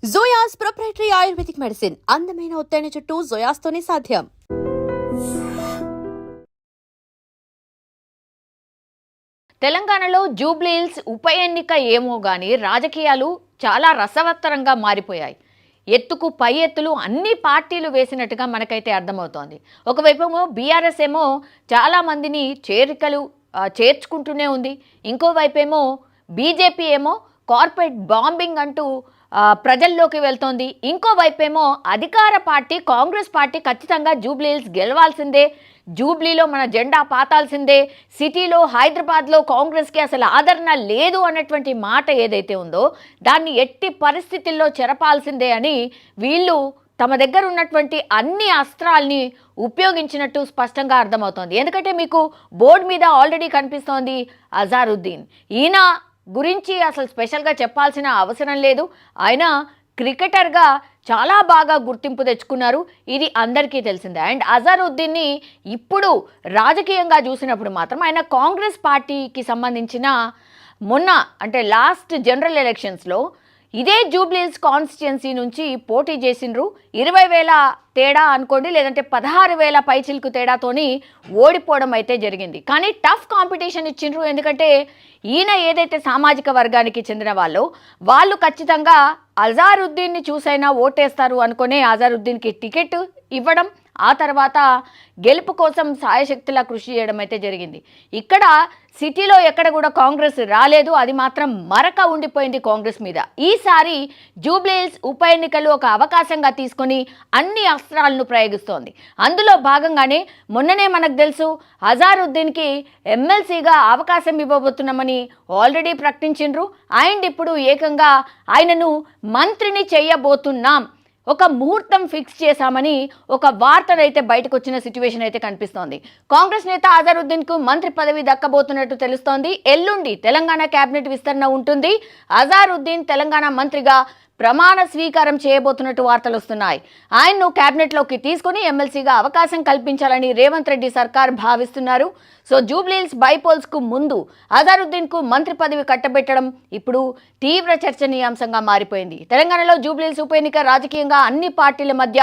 జోయాస్ proprietary ayurvedic medicine అందమైన ఒత్తైన చుట్టూ జోయాస్తోనే సాధ్యం. తెలంగాణలో జూబ్లీహిల్స్ ఉప ఎన్నిక ఏమో గానీ రాజకీయాలు చాలా రసవత్తరంగా మారిపోయాయి. ఎత్తుకు పై ఎత్తులు అన్ని పార్టీలు వేసినట్టుగా మనకైతే అర్థమవుతోంది. ఒకవైపేమో బీఆర్ఎస్ ఏమో చాలా మందిని చేర్చుకుంటూనే ఉంది. ఇంకోవైపేమో బీజేపీ ఏమో కార్పొరేట్ బాంబింగ్ అంటూ ప్రజల్లోకి వెళ్తోంది. ఇంకోవైపేమో అధికార పార్టీ కాంగ్రెస్ పార్టీ ఖచ్చితంగా జూబ్లీహిల్స్ గెలవాల్సిందే, జూబ్లీలో మన జెండా పాతాల్సిందే, సిటీలో హైదరాబాద్లో కాంగ్రెస్కి అసలు ఆదరణ లేదు అన్నటువంటి మాట ఏదైతే ఉందో దాన్ని ఎట్టి పరిస్థితుల్లో చెరపాల్సిందే అని వీళ్ళు తమ దగ్గర ఉన్నటువంటి అన్ని అస్త్రాల్ని ఉపయోగించినట్టు స్పష్టంగా అర్థమవుతోంది. ఎందుకంటే మీకు బోర్డు మీద ఆల్రెడీ కనిపిస్తోంది అజారుద్దీన్. ఈయన గురించి అసలు స్పెషల్గా చెప్పాల్సిన అవసరం లేదు. ఆయన క్రికెటర్గా చాలా బాగా గుర్తింపు తెచ్చుకున్నారు, ఇది అందరికీ తెలిసిందే. అండ్ అజారుద్దీన్ని ఇప్పుడు రాజకీయంగా చూసినప్పుడు మాత్రం ఆయన కాంగ్రెస్ పార్టీకి సంబంధించిన మొన్న అంటే లాస్ట్ జనరల్ ఎలక్షన్స్లో ఇదే జూబ్లీహిల్స్ కాన్స్టిట్యుయెన్సీ నుంచి పోటీ చేసిండ్రు. 20,000 తేడా అనుకోండి, లేదంటే 16,000 పైచిల్కు తేడాతోని ఓడిపోవడం అయితే జరిగింది. కానీ టఫ్ కాంపిటీషన్ ఇచ్చిండ్రు. ఎందుకంటే ఈయన ఏదైతే సామాజిక వర్గానికి చెందిన వాళ్ళు ఖచ్చితంగా అజారుద్దీన్ని చూసైనా ఓటేస్తారు అనుకునే అజారుద్దీన్కి టికెట్ ఇవ్వడం, ఆ తర్వాత గెలుపు కోసం సాయశక్తిలా కృషి చేయడం అయితే జరిగింది. ఇక్కడ సిటీలో ఎక్కడ కూడా కాంగ్రెస్ రాలేదు, అది మాత్రం మరక ఉండిపోయింది కాంగ్రెస్ మీద. ఈసారి జూబ్లీహిల్స్ ఉప ఎన్నికలు ఒక అవకాశంగా తీసుకొని అన్ని అస్త్రాలను ప్రయోగిస్తోంది. అందులో భాగంగానే మొన్ననే మనకు తెలుసు అజారుద్దీన్కి ఎమ్మెల్సీగా అవకాశం ఇవ్వబోతున్నామని ఆల్రెడీ ప్రకటించిండ్రు. అండ్ ఇప్పుడు ఏకంగా ఆయనను మంత్రిని చేయబోతున్నాం, ఒక ముహూర్తం ఫిక్స్ చేశామని ఒక వార్తనైతే బయటకు వచ్చిన సిచ్యువేషన్ అయితే కనిపిస్తోంది. కాంగ్రెస్ నేత అజారుద్దీన్కు మంత్రి పదవి దక్కబోతున్నట్టు తెలుస్తోంది. ఎల్లుండి తెలంగాణ కేబినెట్ విస్తరణ ఉంటుంది. అజారుద్దీన్ తెలంగాణ మంత్రిగా ప్రమాణ స్వీకారం చేయబోతున్నట్టు వార్తలు వస్తున్నాయి. ఆయన్ను కేబినెట్లోకి తీసుకుని ఎమ్మెల్సీగా అవకాశం కల్పించాలని రేవంత్ రెడ్డి సర్కార్ భావిస్తున్నారు. సో జూబ్లీహిల్స్ బైపోల్స్కు ముందు అజారుద్దీన్కు మంత్రి పదవి కట్టబెట్టడం ఇప్పుడు తీవ్ర చర్చనీయాంశంగా మారిపోయింది. తెలంగాణలో జూబ్లీహిల్స్ ఉప ఎన్నిక రాజకీయంగా అన్ని పార్టీల మధ్య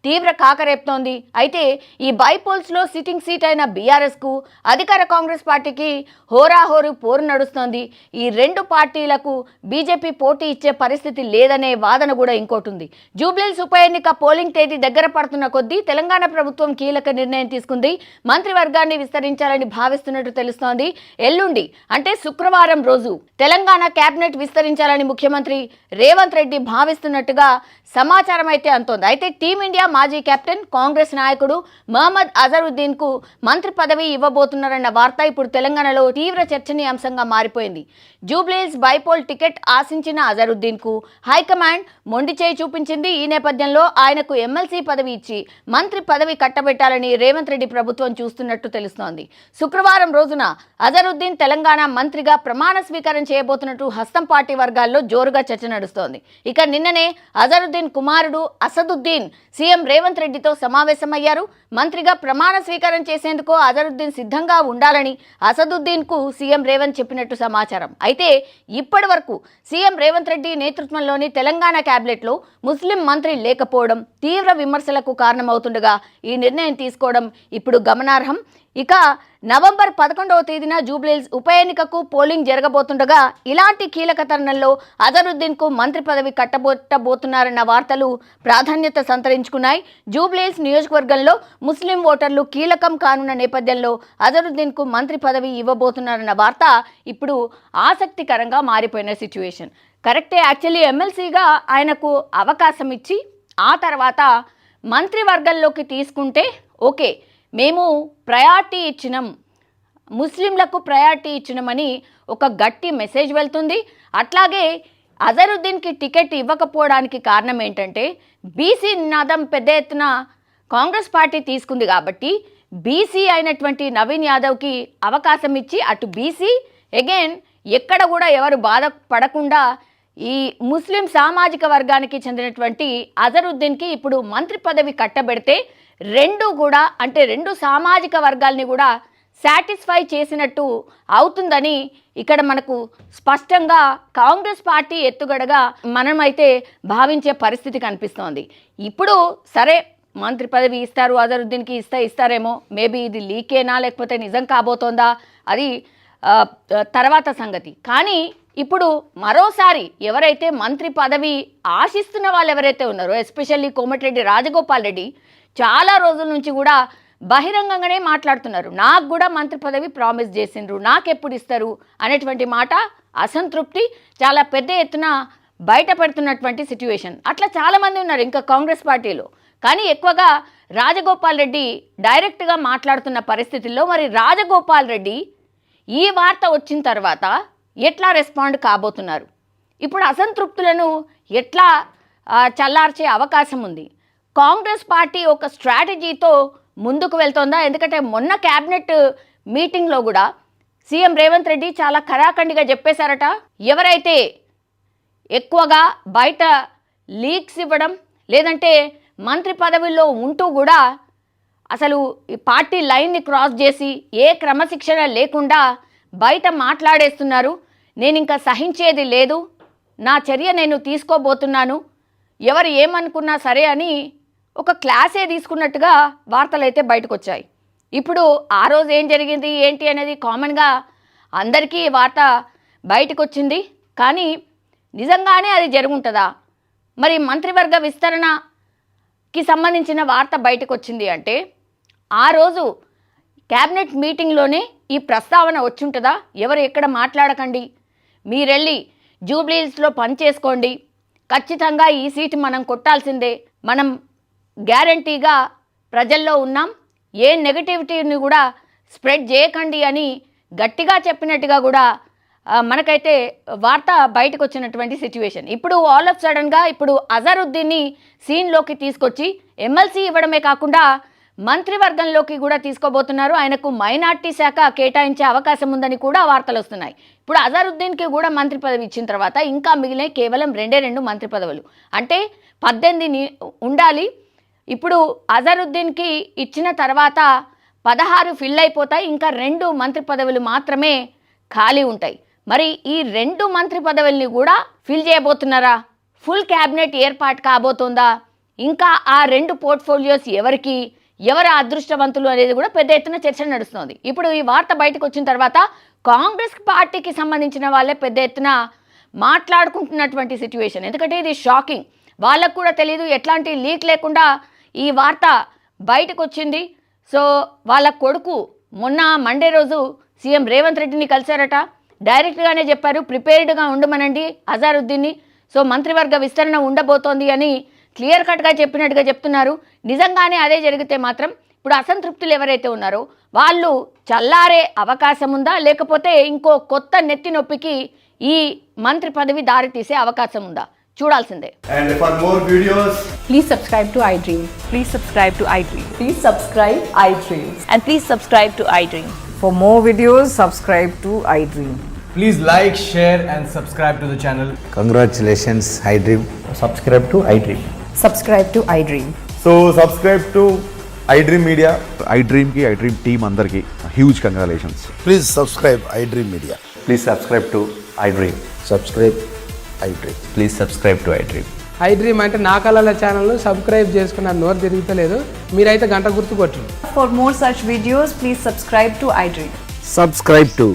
తీవ్ర కాకరేపుతోంది. అయితే ఈ బైపోల్స్లో సిట్టింగ్ సీట్ అయిన బీఆర్ఎస్కు అధికార కాంగ్రెస్ పార్టీకి హోరాహోరు పోరు నడుస్తోంది. ఈ రెండు పార్టీలకు బీజేపీ పోటీ ఇచ్చే పరిస్థితి లేదనే వాదన కూడా ఇంకోటి ఉంది. జూబ్లీహిల్స్ ఉప ఎన్నిక పోలింగ్ తేదీ దగ్గర పడుతున్న కొద్దీ తెలంగాణ ప్రభుత్వం కీలక నిర్ణయం తీసుకుంది. మంత్రివర్గాన్ని విస్తరించాలని భావిస్తున్నట్టు తెలుస్తోంది. ఎల్లుండి అంటే శుక్రవారం రోజు తెలంగాణ కేబినెట్ విస్తరించాలని ముఖ్యమంత్రి రేవంత్ రెడ్డి భావిస్తున్నట్టుగా సమాచారం అయితే అంతోంది. అయితే టీమిండియా మాజీ కెప్టెన్ కాంగ్రెస్ నాయకుడు మహమ్మద్ అజారుద్దీన్కు మంత్రి పదవి ఇవ్వబోతున్నారన్న వార్త ఇప్పుడు తెలంగాణలో తీవ్ర చర్చనీయాంశంగా మారిపోయింది. జూబ్లీహిల్స్ బైపోల్ టికెట్ ఆశించిన అజారుద్దీన్కు హైకమాండ్ మొండి చేయి చూపించింది. ఈ నేపథ్యంలో ఆయనకు ఎమ్మెల్సీ పదవి ఇచ్చి మంత్రి పదవి కట్టబెట్టాలని రేవంత్ రెడ్డి ప్రభుత్వం చూస్తున్నట్టు తెలుస్తోంది. శుక్రవారం రోజున అజారుద్దీన్ తెలంగాణ మంత్రిగా ప్రమాణ స్వీకారం చేయబోతున్నట్టు హస్తం పార్టీ వర్గాల్లో జోరుగా చర్చ నడుస్తోంది. ఇక నిన్ననే అజారుద్దీన్ కుమారుడు అసదుద్దీన్ సీఎం రేవంత్ రెడ్డితో సమావేశమయ్యారు. మంత్రిగా ప్రమాణ స్వీకారం చేసేందుకు అజారుద్దీన్ సిద్ధంగా ఉండాలని అసదుద్దీన్కు సీఎం రేవంత్ చెప్పినట్టు సమాచారం. అయితే ఇప్పటి వరకు సీఎం రేవంత్ రెడ్డి నేతృత్వంలోని తెలంగాణ కేబినెట్లో ముస్లిం మంత్రి లేకపోవడం తీవ్ర విమర్శలకు కారణమవుతుండగా ఈ నిర్ణయం తీసుకోవడం ఇప్పుడు గమనార్హం. ఇక నవంబర్ 11వ తేదీన జూబ్లీహిల్స్ ఉప ఎన్నికకు పోలింగ్ జరగబోతుండగా ఇలాంటి కీలక తరుణంలో అజారుద్దీన్కు మంత్రి పదవి కట్టబోతున్నారన్న వార్తలు ప్రాధాన్యత సంతరించుకున్నాయి. జూబ్లీహిల్స్ నియోజకవర్గంలో ముస్లిం ఓటర్లు కీలకం కానున్న నేపథ్యంలో అజారుద్దీన్కు మంత్రి పదవి ఇవ్వబోతున్నారన్న వార్త ఇప్పుడు ఆసక్తికరంగా మారిపోయిన సిచ్యువేషన్. కరెక్టే, యాక్చువల్లీ ఎమ్మెల్సీగా ఆయనకు అవకాశం ఇచ్చి ఆ తర్వాత మంత్రివర్గంలోకి తీసుకుంటే ఓకే, మేము ప్రయారిటీ ఇచ్చినాం, ముస్లింలకు ప్రయారిటీ ఇచ్చినామని ఒక గట్టి మెసేజ్ వెళ్తుంది. అట్లాగే అజారుద్దీన్కి టికెట్ ఇవ్వకపోవడానికి కారణం ఏంటంటే బీసీ నినాదం పెద్ద ఎత్తున కాంగ్రెస్ పార్టీ తీసుకుంది కాబట్టి బీసీ అయినటువంటి నవీన్ యాదవ్కి అవకాశం ఇచ్చి అటు బీసీ అగైన్ ఎక్కడ కూడా ఎవరు బాధపడకుండా ఈ ముస్లిం సామాజిక వర్గానికి చెందినటువంటి అజారుద్దీన్కి ఇప్పుడు మంత్రి పదవి కట్టబెడితే రెండు కూడా అంటే రెండు సామాజిక వర్గాల్ని కూడా సాటిస్ఫై చేసినట్టు అవుతుందని ఇక్కడ మనకు స్పష్టంగా కాంగ్రెస్ పార్టీ ఎత్తుగడగా మనమైతే భావించే పరిస్థితి కనిపిస్తోంది. ఇప్పుడు సరే మంత్రి పదవి ఇస్తారు, అజరుద్దీన్కి ఇస్తారేమో, మేబీ ఇది లీకేనా లేకపోతే నిజం కాబోతోందా అది తర్వాత సంగతి. కానీ ఇప్పుడు మరోసారి ఎవరైతే మంత్రి పదవి ఆశిస్తున్న వాళ్ళు ఎవరైతే ఉన్నారో, ఎస్పెషల్లీ కోమటిరెడ్డి రాజగోపాల్ రెడ్డి చాలా రోజుల నుంచి కూడా బహిరంగంగానే మాట్లాడుతున్నారు. నాకు కూడా మంత్రి పదవి ప్రామిస్ చేసిండ్రు, నాకెప్పుడు ఇస్తారు అనేటువంటి మాట, అసంతృప్తి చాలా పెద్ద ఎత్తున బయటపడుతున్నటువంటి సిట్యుయేషన్. అట్లా చాలామంది ఉన్నారు ఇంకా కాంగ్రెస్ పార్టీలో. కానీ ఎక్కువగా రాజగోపాల్ రెడ్డి డైరెక్ట్గా మాట్లాడుతున్న పరిస్థితుల్లో మరి రాజగోపాల్ రెడ్డి ఈ వార్త వచ్చిన తర్వాత ఎట్లా రెస్పాండ్ కాబోతున్నారు, ఇప్పుడు అసంతృప్తులను ఎట్లా చల్లార్చే అవకాశం ఉంది, కాంగ్రెస్ పార్టీ ఒక స్ట్రాటజీతో ముందుకు వెళ్తోందా? ఎందుకంటే మొన్న క్యాబినెట్ మీటింగ్లో కూడా సీఎం రేవంత్ రెడ్డి చాలా ఖరాఖండిగా చెప్పేశారట, ఎవరైతే ఎక్కువగా బయట లీక్స్ ఇవ్వడం లేదంటే మంత్రి పదవుల్లో ఉంటూ కూడా అసలు ఈ పార్టీ లైన్ని క్రాస్ చేసి ఏ క్రమశిక్షణ లేకుండా బయట మాట్లాడేస్తున్నారు, నేను ఇంకా సహించేది లేదు, నా చర్య నేను తీసుకోబోతున్నాను, ఎవరు ఏమనుకున్నా సరే అని ఒక క్లాసే తీసుకున్నట్టుగా వార్తలు అయితే బయటకు వచ్చాయి. ఇప్పుడు ఆ రోజు ఏం జరిగింది ఏంటి అనేది కామన్గా అందరికీ వార్త బయటకు వచ్చింది. కానీ నిజంగానే అది జరుగుంటుందా? మరి మంత్రివర్గ విస్తరణకి సంబంధించిన వార్త బయటకు వచ్చింది అంటే ఆ రోజు క్యాబినెట్ మీటింగ్లోనే ఈ ప్రస్తావన వచ్చుంటుందా? ఎవరు ఎక్కడ మాట్లాడకండి, మీరెళ్ళి జూబ్లీహిల్స్లో పనిచేసుకోండి, ఖచ్చితంగా ఈ సీటు మనం కొట్టాల్సిందే, మనం గ్యారంటీగా ప్రజల్లో ఉన్నాం, ఏ నెగటివిటీని కూడా స్ప్రెడ్ చేయకండి అని గట్టిగా చెప్పినట్టుగా కూడా మనకైతే వార్త బయటకు వచ్చినటువంటి సిచ్యువేషన్. ఇప్పుడు ఆల్ ఆఫ్ సడన్గా ఇప్పుడు అజరుద్దీన్ని సీన్లోకి తీసుకొచ్చి ఎమ్మెల్సీ ఇవ్వడమే కాకుండా మంత్రివర్గంలోకి కూడా తీసుకోబోతున్నారు. ఆయనకు మైనార్టీ శాఖ కేటాయించే అవకాశం ఉందని కూడా వార్తలు వస్తున్నాయి. ఇప్పుడు అజరుద్దీన్కి కూడా మంత్రి పదవి ఇచ్చిన తర్వాత ఇంకా మిగిలిన కేవలం 2 మంత్రి పదవులు, అంటే 18 ఉండాలి. ఇప్పుడు అజరుద్దీన్కి ఇచ్చిన తర్వాత 16 ఫిల్ అయిపోతాయి, ఇంకా 2 మంత్రి పదవులు మాత్రమే ఖాళీ ఉంటాయి. మరి ఈ 2 మంత్రి పదవుల్ని కూడా ఫిల్ చేయబోతున్నారా? ఫుల్ క్యాబినెట్ ఏర్పాటు కాబోతోందా? ఇంకా ఆ 2 పోర్ట్ఫోలియోస్ ఎవరు అదృష్టవంతులు అనేది కూడా పెద్ద ఎత్తున చర్చ నడుస్తోంది. ఇప్పుడు ఈ వార్త బయటకు వచ్చిన తర్వాత కాంగ్రెస్ పార్టీకి సంబంధించిన వాళ్ళే పెద్ద ఎత్తున మాట్లాడుకుంటున్నటువంటి సిచ్యువేషన్. ఎందుకంటే ఇది షాకింగ్, వాళ్ళకు కూడా తెలియదు, ఎట్లాంటి లీక్ లేకుండా ఈ వార్త బయటకు వచ్చింది. సో వాళ్ళ కొడుకు మొన్న మండే రోజు సీఎం రేవంత్ రెడ్డిని కలిశారట, డైరెక్ట్గానే చెప్పారు ప్రిపేర్డ్గా ఉండమనండి అజరుద్దీన్ని, సో మంత్రివర్గ విస్తరణ ఉండబోతోంది అని క్లియర్ కట్గా చెప్పినట్టుగా చెప్తున్నారు. నిజంగానే అదే జరిగితే మాత్రం ఇప్పుడు అసంతృప్తులు ఎవరైతే ఉన్నారో వాళ్ళు చల్లారే అవకాశం ఉందా, లేకపోతే ఇంకో కొత్త నెత్తి నొప్పికి ఈ మంత్రి పదవి దారి తీసే అవకాశం ఉందా చూడాల్సిందే. And for more videos, Please subscribe to iDream. Please subscribe to iDream. Please subscribe iDream. And please subscribe to iDream. For more videos, subscribe to iDream. please like, share and subscribe to the channel. Congratulations, iDream. subscribe to iDream. Subscribe to iDream. So subscribe to iDream Media. iDream team andarki huge congratulations. Please subscribe iDream Media. Please subscribe to iDream. Subscribe iDream. Please subscribe to iDream. iDream అంటే నా కళల ఛానల్ను subscribe చేసుకున్న నోరు తిరుగుతలేదు, మీరైతే గంట గుర్తు కొట్టండి. For more such videos, please subscribe to iDream. Subscribe to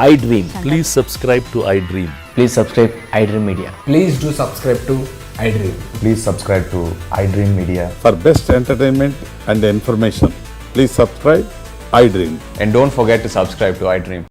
iDream. Please subscribe to iDream. Please subscribe iDream Media. Please do subscribe to iDream. Please subscribe to iDream Media. For best entertainment and information, please subscribe iDream. And don't forget to subscribe to iDream.